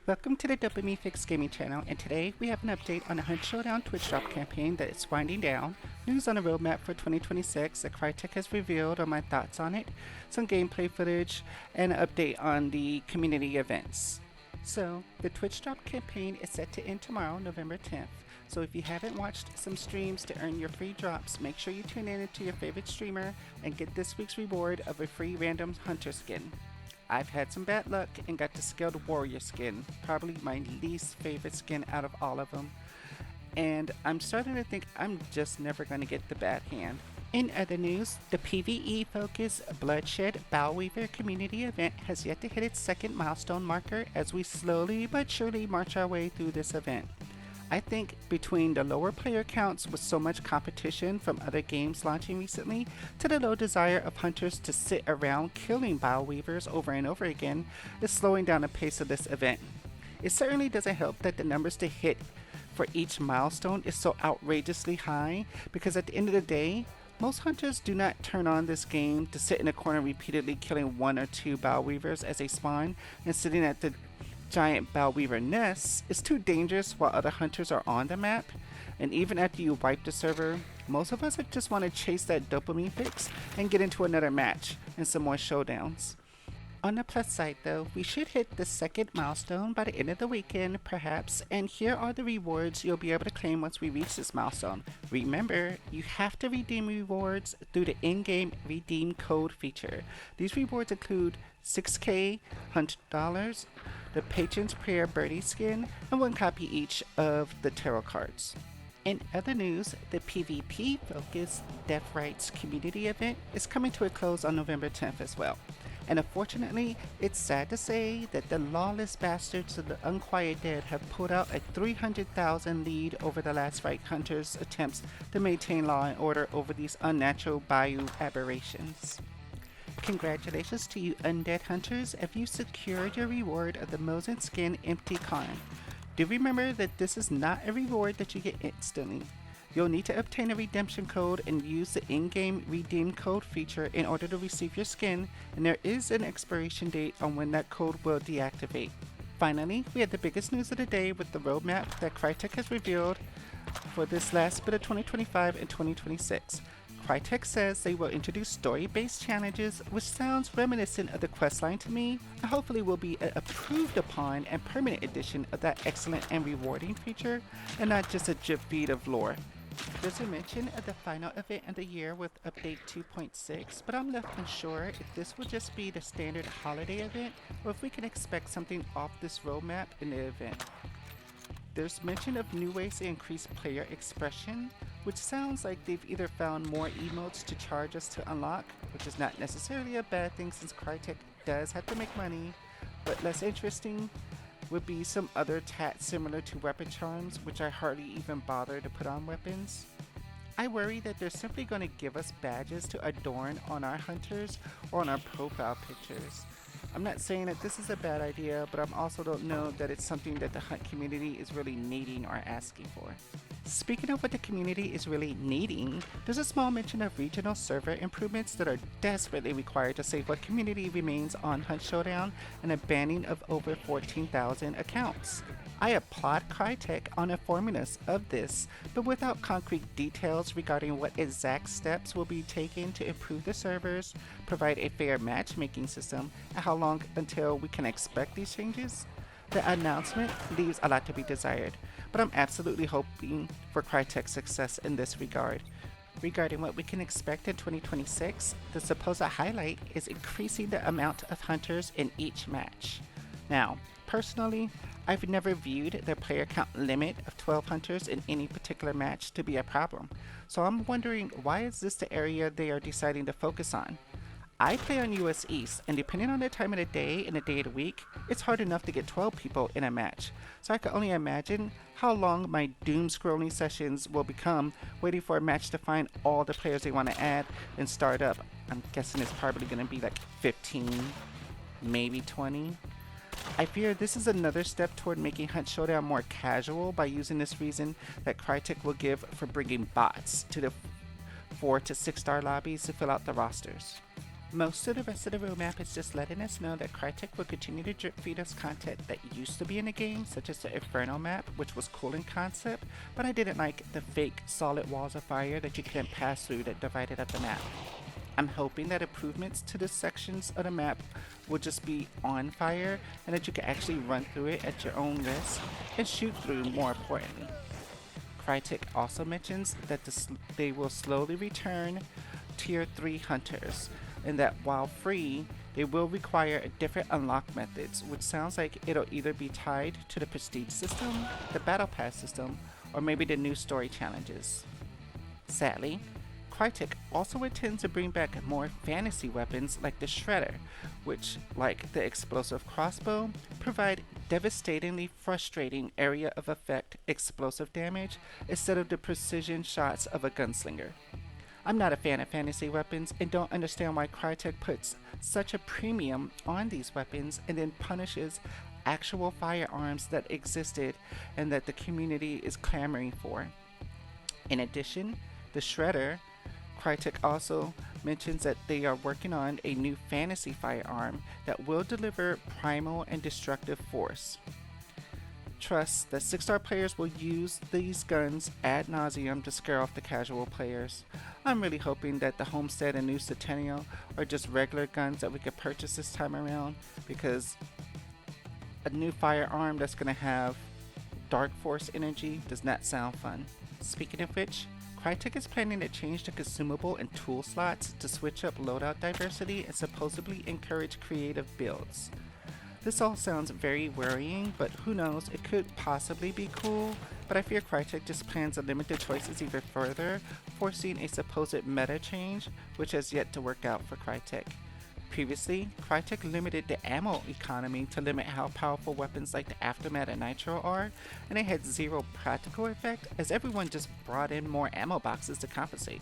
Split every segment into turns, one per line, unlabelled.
Welcome to the Dopamine Fix Gaming Channel, and today we have an update on the Hunt Showdown Twitch Drop campaign that is winding down, news on the roadmap for 2026 that Crytek has revealed, or my thoughts on it, some gameplay footage, and an update on the community events. So, the Twitch Drop campaign is set to end tomorrow, November 10th. So if you haven't watched some streams to earn your free drops, make sure you tune in to your favorite streamer and get this week's reward of a free random hunter skin. I've had some bad luck and got the Skilled Warrior skin, probably my least favorite skin out of all of them. And I'm starting to think I'm just never going to get the bad hand. In other news, the PvE focused Bloodshed Bowweaver community event has yet to hit its second milestone marker as we slowly but surely march our way through this event. I think between the lower player counts with so much competition from other games launching recently, to the low desire of hunters to sit around killing bioweavers over and over again, is slowing down the pace of this event. It certainly doesn't help that the numbers to hit for each milestone is so outrageously high, because at the end of the day, most hunters do not turn on this game to sit in a corner repeatedly killing one or two bioweavers as they spawn and sitting at the giant bowweaver nests is too dangerous while other hunters are on the map, and even after you wipe the server, most of us just want to chase that dopamine fix and get into another match and some more showdowns. On the plus side though, we should hit the second milestone by the end of the weekend perhaps, and here are the rewards you'll be able to claim once we reach this milestone. Remember, you have to redeem rewards through the in-game redeem code feature. These rewards include 6k Hunt dollars, the Patron's Prayer Birdie skin, and 1 copy each of the tarot cards. In other news, the PvP focused Death Rights community event is coming to a close on November 10th as well. And unfortunately, it's sad to say that the lawless bastards of the Unquiet Dead have pulled out a 300,000 lead over the Last Right Hunters' attempts to maintain law and order over these unnatural bayou aberrations. Congratulations to you undead hunters if you secured your reward of the Mosin Skin Empty Con. Do remember that this is not a reward that you get instantly. You'll need to obtain a redemption code and use the in-game redeem code feature in order to receive your skin, and there is an expiration date on when that code will deactivate. Finally, we had the biggest news of the day with the roadmap that Crytek has revealed for this last bit of 2025 and 2026. Crytek says they will introduce story-based challenges, which sounds reminiscent of the questline to me, and hopefully will be an approved upon and permanent addition of that excellent and rewarding feature, and not just a drip feed of lore. There's a mention of the final event of the year with update 2.6, but I'm left unsure if this will just be the standard holiday event, or if we can expect something off this roadmap in the event. There's mention of new ways to increase player expression, which sounds like they've either found more emotes to charge us to unlock, which is not necessarily a bad thing since Crytek does have to make money, but less interesting would be some other tats similar to weapon charms, which I hardly even bother to put on weapons. I worry that they're simply going to give us badges to adorn on our hunters or on our profile pictures. I'm not saying that this is a bad idea, but I also don't know that it's something that the hunt community is really needing or asking for. Speaking of what the community is really needing, there's a small mention of regional server improvements that are desperately required to save what community remains on Hunt Showdown and a banning of over 14,000 accounts. I applaud Crytek on informing us of this, but without concrete details regarding what exact steps will be taken to improve the servers, provide a fair matchmaking system, and how long until we can expect these changes, the announcement leaves a lot to be desired, but I'm absolutely hoping for Crytek's success in this regard. Regarding what we can expect in 2026, the supposed highlight is increasing the amount of hunters in each match. Now, personally, I've never viewed the player count limit of 12 hunters in any particular match to be a problem, so I'm wondering why is this the area they are deciding to focus on? I play on US East, and depending on the time of the day and the day of the week, it's hard enough to get 12 people in a match, so I can only imagine how long my doom scrolling sessions will become waiting for a match to find all the players they want to add and start up. I'm guessing it's probably going to be like 15, maybe 20. I fear this is another step toward making Hunt Showdown more casual by using this reason that Crytek will give for bringing bots to the 4 to 6 star lobbies to fill out the rosters. Most of the rest of the roadmap is just letting us know that Crytek will continue to drip feed us content that used to be in the game, such as the Inferno map, which was cool in concept, but I didn't like the fake solid walls of fire that you couldn't pass through that divided up the map. I'm hoping that improvements to the sections of the map will just be on fire and that you can actually run through it at your own risk and shoot through, more importantly. Crytek also mentions that they will slowly return Tier 3 hunters, and that while free, they will require different unlock methods, which sounds like it'll either be tied to the prestige system, the battle pass system, or maybe the new story challenges. Sadly, Crytek also intends to bring back more fantasy weapons like the Shredder, which, like the explosive crossbow, provide devastatingly frustrating area of effect explosive damage instead of the precision shots of a gunslinger. I'm not a fan of fantasy weapons and don't understand why Crytek puts such a premium on these weapons and then punishes actual firearms that existed and that the community is clamoring for. In addition, the Shredder, Crytek also mentions that they are working on a new fantasy firearm that will deliver primal and destructive force. Trust that 6-star players will use these guns ad nauseum to scare off the casual players. I'm really hoping that the Homestead and New Centennial are just regular guns that we could purchase this time around, because a new firearm that's going to have Dark Force energy does not sound fun. Speaking of which, Crytek is planning to change the consumable and tool slots to switch up loadout diversity and supposedly encourage creative builds. This all sounds very worrying, but who knows, it could possibly be cool, but I fear Crytek just plans to limit the choices even further, forcing a supposed meta change, which has yet to work out for Crytek. Previously, Crytek limited the ammo economy to limit how powerful weapons like the Aftermath and Nitro are, and it had zero practical effect as everyone just brought in more ammo boxes to compensate.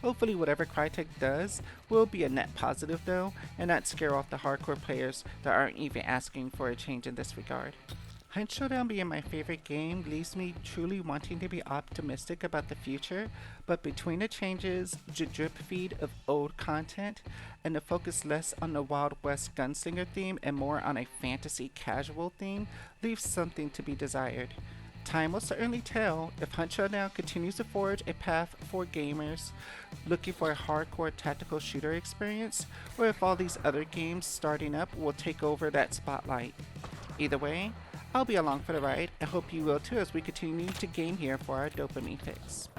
Hopefully whatever Crytek does will be a net positive though, and not scare off the hardcore players that aren't even asking for a change in this regard. Hunt Showdown being my favorite game leaves me truly wanting to be optimistic about the future, but between the changes, the drip feed of old content, and the focus less on the Wild West gunslinger theme and more on a fantasy casual theme, leaves something to be desired. Time will certainly tell if Hunt Showdown continues to forge a path for gamers looking for a hardcore tactical shooter experience, or if all these other games starting up will take over that spotlight. Either way, I'll be along for the ride, and hope you will too as we continue to game here for our dopamine fix.